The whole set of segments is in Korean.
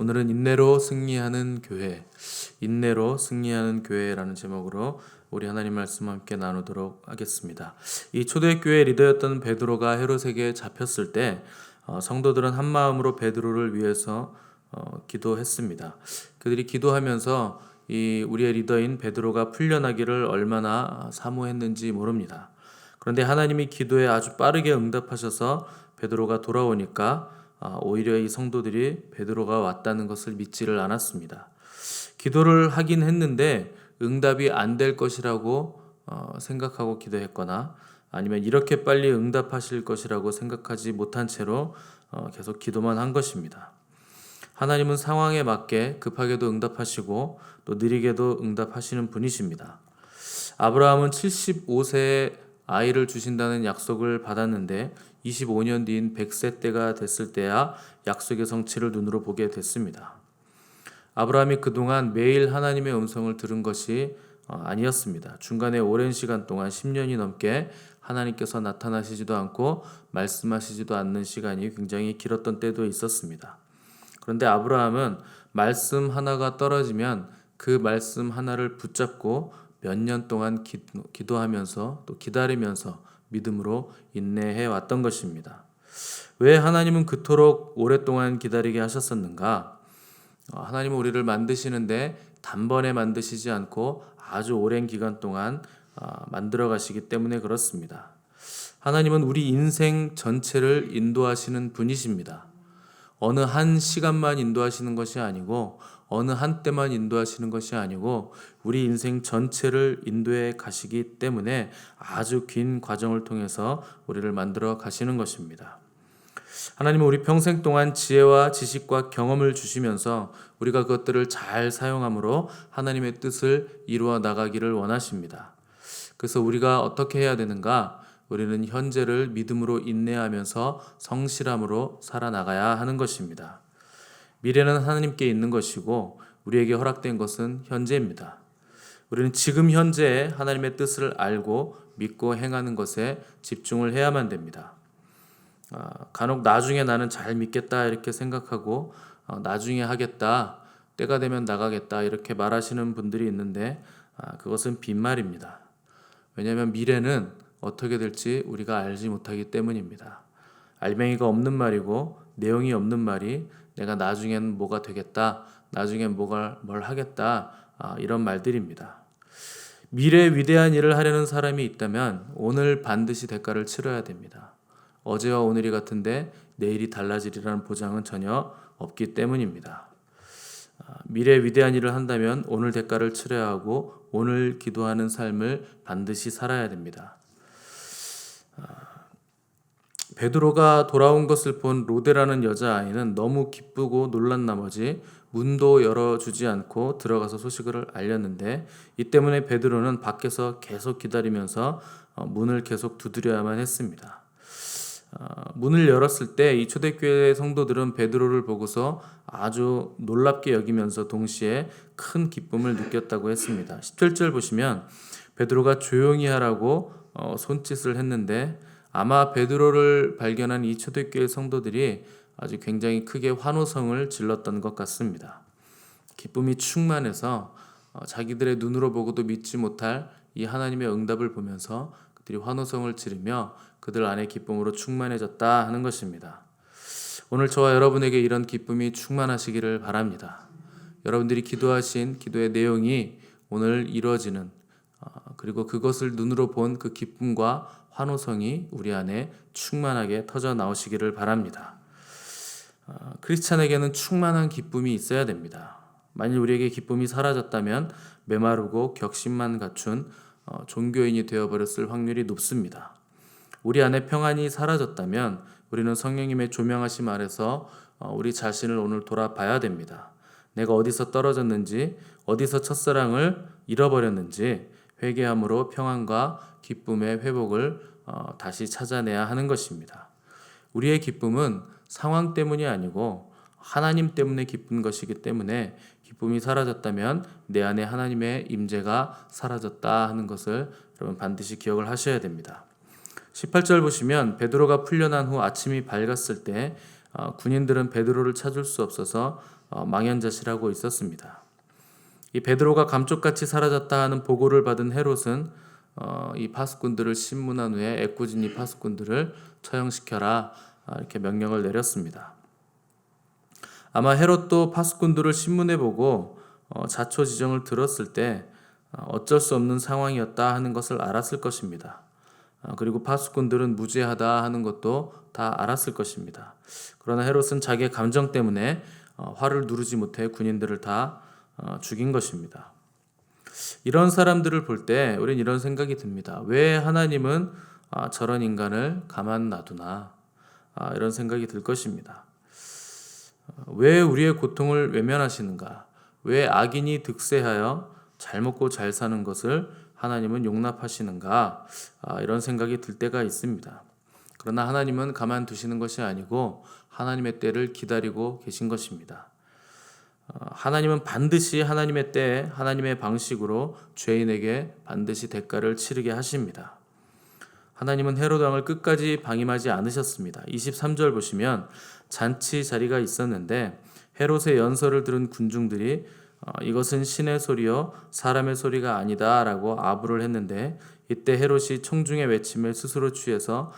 오늘은 인내로 승리하는 교회, 인내로 승리하는 교회라는 제목으로 우리 하나님 말씀 함께 나누도록 하겠습니다. 이 초대교회 리더였던 베드로가 헤롯에게 잡혔을 때 성도들은 한 마음으로 베드로를 위해서 기도했습니다. 그들이 기도하면서 이 우리의 리더인 베드로가 풀려나기를 얼마나 사모했는지 모릅니다. 그런데 하나님이 기도에 아주 빠르게 응답하셔서 베드로가 돌아오니까 오히려 이 성도들이 베드로가 왔다는 것을 믿지를 않았습니다. 기도를 하긴 했는데 응답이 안 될 것이라고 생각하고 기도했거나 아니면 이렇게 빨리 응답하실 것이라고 생각하지 못한 채로 계속 기도만 한 것입니다. 하나님은 상황에 맞게 급하게도 응답하시고 또 느리게도 응답하시는 분이십니다. 아브라함은 75세에 아이를 주신다는 약속을 받았는데 25년 뒤인 100세 때가 됐을 때야 약속의 성취를 눈으로 보게 됐습니다. 아브라함이 그동안 매일 하나님의 음성을 들은 것이 아니었습니다. 중간에 오랜 시간 동안 10년이 넘게 하나님께서 나타나시지도 않고 말씀하시지도 않는 시간이 굉장히 길었던 때도 있었습니다. 그런데 아브라함은 말씀 하나가 떨어지면 그 말씀 하나를 붙잡고 몇 년 동안 기도하면서 또 기다리면서 믿음으로 인내해 왔던 것입니다. 왜 하나님은 그토록 오랫동안 기다리게 하셨었는가? 하나님은 우리를 만드시는데 단번에 만드시지 않고 아주 오랜 기간 동안 만들어 가시기 때문에 그렇습니다. 하나님은 우리 인생 전체를 인도하시는 분이십니다. 어느 한 시간만 인도하시는 것이 아니고 어느 한때만 인도하시는 것이 아니고 우리 인생 전체를 인도해 가시기 때문에 아주 긴 과정을 통해서 우리를 만들어 가시는 것입니다. 하나님은 우리 평생 동안 지혜와 지식과 경험을 주시면서 우리가 그것들을 잘 사용함으로 하나님의 뜻을 이루어 나가기를 원하십니다. 그래서 우리가 어떻게 해야 되는가? 우리는 현재를 믿음으로 인내하면서 성실함으로 살아나가야 하는 것입니다. 미래는 하나님께 있는 것이고 우리에게 허락된 것은 현재입니다. 우리는 지금 현재에 하나님의 뜻을 알고 믿고 행하는 것에 집중을 해야만 됩니다. 간혹 나중에 나는 잘 믿겠다 이렇게 생각하고 나중에 하겠다, 때가 되면 나가겠다 이렇게 말하시는 분들이 있는데 그것은 빈말입니다. 왜냐하면 미래는 어떻게 될지 우리가 알지 못하기 때문입니다. 알맹이가 없는 말이고 내용이 없는 말이 내가 나중엔 뭐가 되겠다, 나중엔 뭘 하겠다 이런 말들입니다. 미래에 위대한 일을 하려는 사람이 있다면 오늘 반드시 대가를 치러야 됩니다. 어제와 오늘이 같은데 내일이 달라지리라는 보장은 전혀 없기 때문입니다. 미래에 위대한 일을 한다면 오늘 대가를 치러야 하고 오늘 기도하는 삶을 반드시 살아야 됩니다. 베드로가 돌아온 것을 본 로데라는 여자아이는 너무 기쁘고 놀란 나머지 문도 열어주지 않고 들어가서 소식을 알렸는데 이 때문에 베드로는 밖에서 계속 기다리면서 문을 계속 두드려야만 했습니다. 문을 열었을 때 이 초대교회 성도들은 베드로를 보고서 아주 놀랍게 여기면서 동시에 큰 기쁨을 느꼈다고 했습니다. 17절 보시면 베드로가 조용히 하라고 손짓을 했는데 아마 베드로를 발견한 이 초대교회 성도들이 아주 굉장히 크게 환호성을 질렀던 것 같습니다. 기쁨이 충만해서 자기들의 눈으로 보고도 믿지 못할 이 하나님의 응답을 보면서 그들이 환호성을 지르며 그들 안에 기쁨으로 충만해졌다 하는 것입니다. 오늘 저와 여러분에게 이런 기쁨이 충만하시기를 바랍니다. 여러분들이 기도하신 기도의 내용이 오늘 이루어지는 그리고 그것을 눈으로 본 그 기쁨과 환호성이 우리 안에 충만하게 터져 나오시기를 바랍니다. 크리스찬에게는 충만한 기쁨이 있어야 됩니다. 만일 우리에게 기쁨이 사라졌다면 메마르고 격심만 갖춘 종교인이 되어버렸을 확률이 높습니다. 우리 안에 평안이 사라졌다면 우리는 성령님의 조명하심 아래서 우리 자신을 오늘 돌아봐야 됩니다. 내가 어디서 떨어졌는지, 어디서 첫사랑을 잃어버렸는지 회개함으로 평안과 기쁨의 회복을 다시 찾아내야 하는 것입니다. 우리의 기쁨은 상황 때문이 아니고 하나님 때문에 기쁜 것이기 때문에 기쁨이 사라졌다면 내 안에 하나님의 임재가 사라졌다 하는 것을 여러분 반드시 기억을 하셔야 됩니다. 18절 보시면 베드로가 풀려난 후 아침이 밝았을 때 군인들은 베드로를 찾을 수 없어서 망연자실하고 있었습니다. 이 베드로가 감쪽같이 사라졌다 하는 보고를 받은 헤롯은 이 파수꾼들을 신문한 후에 애꿎은 이 파수꾼들을 처형시켜라 이렇게 명령을 내렸습니다. 아마 헤롯도 파수꾼들을 신문해 보고 자초지종을 들었을 때 어쩔 수 없는 상황이었다 하는 것을 알았을 것입니다. 그리고 파수꾼들은 무죄하다 하는 것도 다 알았을 것입니다. 그러나 헤롯은 자기의 감정 때문에 화를 누르지 못해 군인들을 다 죽인 것입니다. 이런 사람들을 볼 때 우린 이런 생각이 듭니다. 왜 하나님은 저런 인간을 가만 놔두나 이런 생각이 들 것입니다. 왜 우리의 고통을 외면하시는가? 왜 악인이 득세하여 잘 먹고 잘 사는 것을 하나님은 용납하시는가? 이런 생각이 들 때가 있습니다. 그러나 하나님은 가만두시는 것이 아니고 하나님의 때를 기다리고 계신 것입니다. 하나님은 반드시 하나님의 때에 하나님의 방식으로 죄인에게 반드시 대가를 치르게 하십니다. 하나님은 헤롯 왕을 끝까지 방임하지 않으셨습니다. 23절 보시면 잔치 자리가 있었는데 헤롯의 연설을 들은 군중들이 이것은 신의 소리요 사람의 소리가 아니다 라고 아부를 했는데 이때 헤롯이 청중의 외침에 스스로 취해서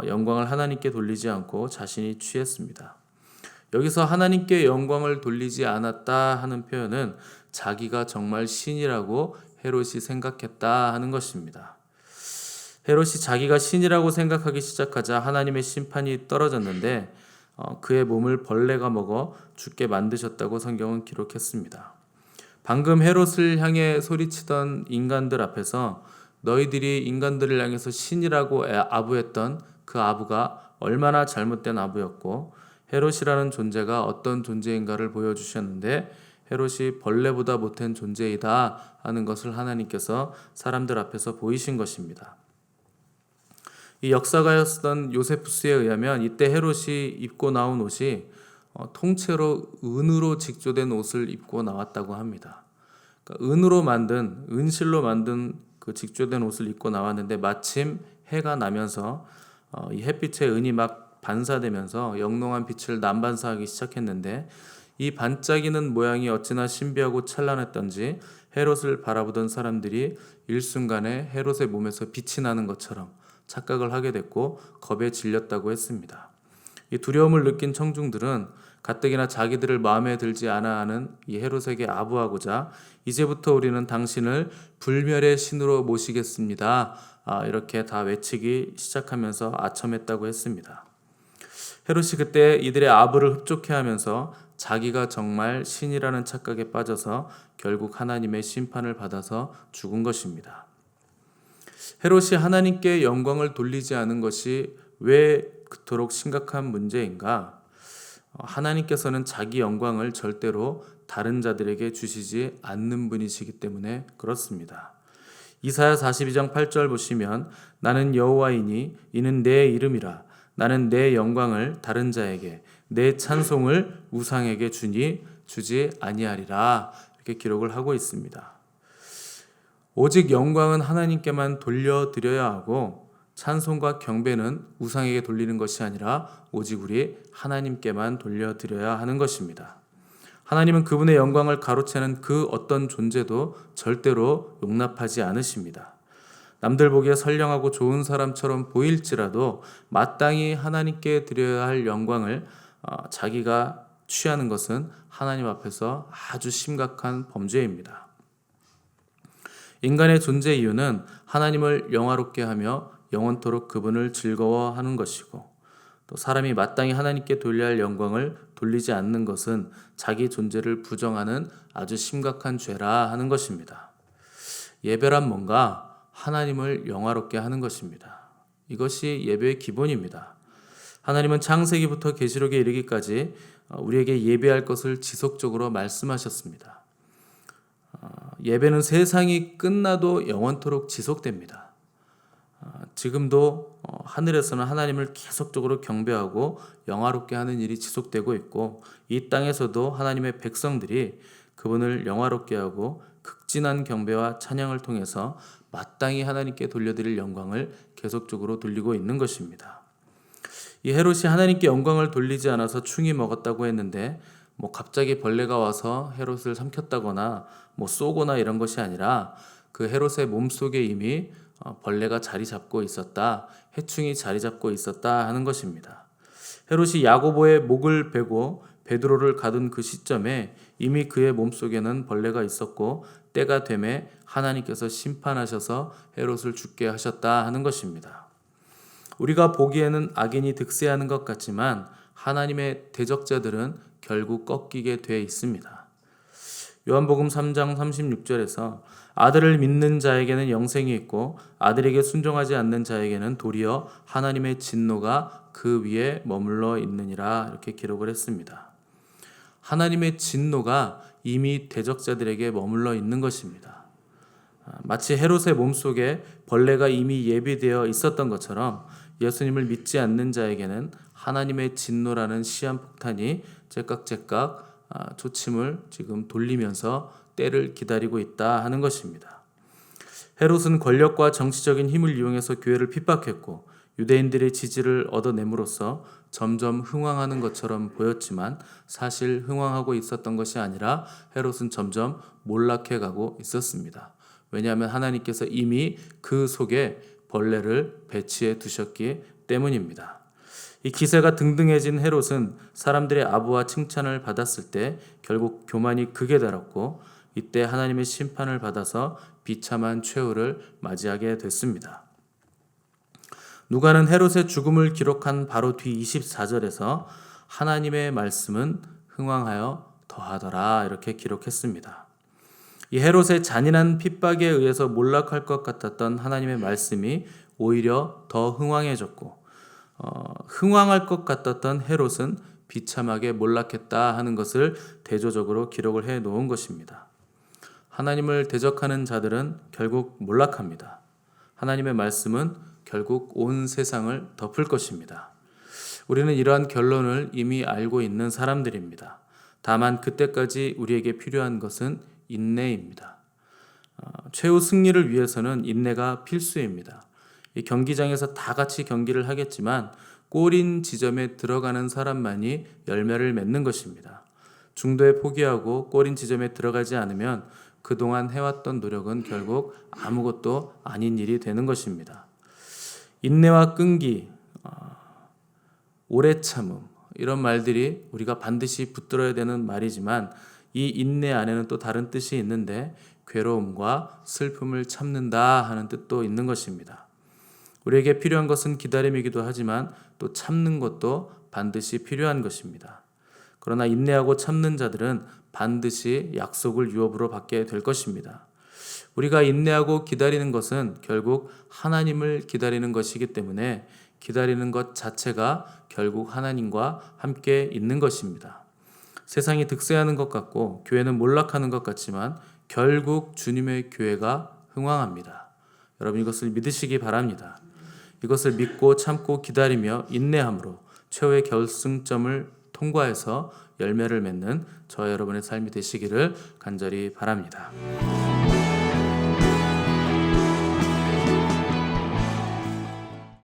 영광을 하나님께 돌리지 않고 자신이 취했습니다. 여기서 하나님께 영광을 돌리지 않았다 하는 표현은 자기가 정말 신이라고 헤롯이 생각했다 하는 것입니다. 헤롯이 자기가 신이라고 생각하기 시작하자 하나님의 심판이 떨어졌는데 그의 몸을 벌레가 먹어 죽게 만드셨다고 성경은 기록했습니다. 방금 헤롯을 향해 소리치던 인간들 앞에서 너희들이 인간들을 향해서 신이라고 아부했던 그 아부가 얼마나 잘못된 아부였고 헤롯이라는 존재가 어떤 존재인가를 보여주셨는데 헤롯이 벌레보다 못한 존재이다 하는 것을 하나님께서 사람들 앞에서 보이신 것입니다. 이 역사가였던 요세푸스에 의하면 이때 헤롯이 입고 나온 옷이 통째로 은으로 직조된 옷을 입고 나왔다고 합니다. 그러니까 은실로 만든 그 직조된 옷을 입고 나왔는데 마침 해가 나면서 이 햇빛에 은이 막 반사되면서 영롱한 빛을 남반사하기 시작했는데 이 반짝이는 모양이 어찌나 신비하고 찬란했던지 헤롯을 바라보던 사람들이 일순간에 헤롯의 몸에서 빛이 나는 것처럼 착각을 하게 됐고 겁에 질렸다고 했습니다. 이 두려움을 느낀 청중들은 가뜩이나 자기들을 마음에 들지 않아 하는 이 헤롯에게 아부하고자 이제부터 우리는 당신을 불멸의 신으로 모시겠습니다. 이렇게 다 외치기 시작하면서 아첨했다고 했습니다. 헤롯이 그때 이들의 아부를 흡족해하면서 자기가 정말 신이라는 착각에 빠져서 결국 하나님의 심판을 받아서 죽은 것입니다. 헤롯이 하나님께 영광을 돌리지 않은 것이 왜 그토록 심각한 문제인가? 하나님께서는 자기 영광을 절대로 다른 자들에게 주시지 않는 분이시기 때문에 그렇습니다. 이사야 42장 8절 보시면 나는 여호와이니 이는 내 이름이라 나는 내 영광을 다른 자에게 내 찬송을 우상에게 주지 아니하리라 이렇게 기록을 하고 있습니다. 오직 영광은 하나님께만 돌려드려야 하고 찬송과 경배는 우상에게 돌리는 것이 아니라 오직 우리 하나님께만 돌려드려야 하는 것입니다. 하나님은 그분의 영광을 가로채는 그 어떤 존재도 절대로 용납하지 않으십니다. 남들 보기에 선량하고 좋은 사람처럼 보일지라도 마땅히 하나님께 드려야 할 영광을 자기가 취하는 것은 하나님 앞에서 아주 심각한 범죄입니다. 인간의 존재 이유는 하나님을 영화롭게 하며 영원토록 그분을 즐거워하는 것이고 또 사람이 마땅히 하나님께 돌려야 할 영광을 돌리지 않는 것은 자기 존재를 부정하는 아주 심각한 죄라 하는 것입니다. 예배란 뭔가 하나님을 영화롭게 하는 것입니다. 이것이 예배의 기본입니다. 하나님은 창세기부터 계시록에 이르기까지 우리에게 예배할 것을 지속적으로 말씀하셨습니다. 예배는 세상이 끝나도 영원토록 지속됩니다. 지금도 하늘에서는 하나님을 계속적으로 경배하고 영화롭게 하는 일이 지속되고 있고 이 땅에서도 하나님의 백성들이 그분을 영화롭게 하고 극진한 경배와 찬양을 통해서 마땅히 하나님께 돌려드릴 영광을 계속적으로 돌리고 있는 것입니다. 이 헤롯이 하나님께 영광을 돌리지 않아서 충이 먹었다고 했는데 갑자기 벌레가 와서 헤롯을 삼켰다거나 쏘거나 이런 것이 아니라 그 헤롯의 몸속에 이미 벌레가 자리 잡고 있었다, 해충이 자리 잡고 있었다 하는 것입니다. 헤롯이 야고보의 목을 베고 베드로를 가둔 그 시점에 이미 그의 몸속에는 벌레가 있었고 때가 되매 하나님께서 심판하셔서 헤롯을 죽게 하셨다 하는 것입니다. 우리가 보기에는 악인이 득세하는 것 같지만 하나님의 대적자들은 결국 꺾이게 돼 있습니다. 요한복음 3장 36절에서 아들을 믿는 자에게는 영생이 있고 아들에게 순종하지 않는 자에게는 도리어 하나님의 진노가 그 위에 머물러 있느니라 이렇게 기록을 했습니다. 하나님의 진노가 이미 대적자들에게 머물러 있는 것입니다. 마치 헤롯의 몸속에 벌레가 이미 예비되어 있었던 것처럼 예수님을 믿지 않는 자에게는 하나님의 진노라는 시한폭탄이 제깍제깍 초침을 지금 돌리면서 때를 기다리고 있다 하는 것입니다. 헤롯은 권력과 정치적인 힘을 이용해서 교회를 핍박했고 유대인들의 지지를 얻어냄으로써 점점 흥왕하는 것처럼 보였지만 사실 흥왕하고 있었던 것이 아니라 헤롯은 점점 몰락해가고 있었습니다. 왜냐하면 하나님께서 이미 그 속에 벌레를 배치해 두셨기 때문입니다. 이 기세가 등등해진 헤롯은 사람들의 아부와 칭찬을 받았을 때 결국 교만이 극에 달했고 이때 하나님의 심판을 받아서 비참한 최후를 맞이하게 됐습니다. 누가는 헤롯의 죽음을 기록한 바로 뒤 24절에서 하나님의 말씀은 흥왕하여 더하더라 이렇게 기록했습니다. 이 헤롯의 잔인한 핍박에 의해서 몰락할 것 같았던 하나님의 말씀이 오히려 더 흥왕해졌고 흥왕할 것 같았던 헤롯은 비참하게 몰락했다 하는 것을 대조적으로 기록을 해 놓은 것입니다. 하나님을 대적하는 자들은 결국 몰락합니다. 하나님의 말씀은 결국 온 세상을 덮을 것입니다. 우리는 이러한 결론을 이미 알고 있는 사람들입니다. 다만 그때까지 우리에게 필요한 것은 인내입니다. 최후 승리를 위해서는 인내가 필수입니다. 이 경기장에서 다 같이 경기를 하겠지만 골인 지점에 들어가는 사람만이 열매를 맺는 것입니다. 중도에 포기하고 골인 지점에 들어가지 않으면 그동안 해왔던 노력은 결국 아무것도 아닌 일이 되는 것입니다. 인내와 끈기, 오래 참음 이런 말들이 우리가 반드시 붙들어야 되는 말이지만 이 인내 안에는 또 다른 뜻이 있는데 괴로움과 슬픔을 참는다 하는 뜻도 있는 것입니다. 우리에게 필요한 것은 기다림이기도 하지만 또 참는 것도 반드시 필요한 것입니다. 그러나 인내하고 참는 자들은 반드시 약속을 유업으로 받게 될 것입니다. 우리가 인내하고 기다리는 것은 결국 하나님을 기다리는 것이기 때문에 기다리는 것 자체가 결국 하나님과 함께 있는 것입니다. 세상이 득세하는 것 같고 교회는 몰락하는 것 같지만 결국 주님의 교회가 흥왕합니다. 여러분 이것을 믿으시기 바랍니다. 이것을 믿고 참고 기다리며 인내함으로 최후의 결승점을 통과해서 열매를 맺는 저와 여러분의 삶이 되시기를 간절히 바랍니다.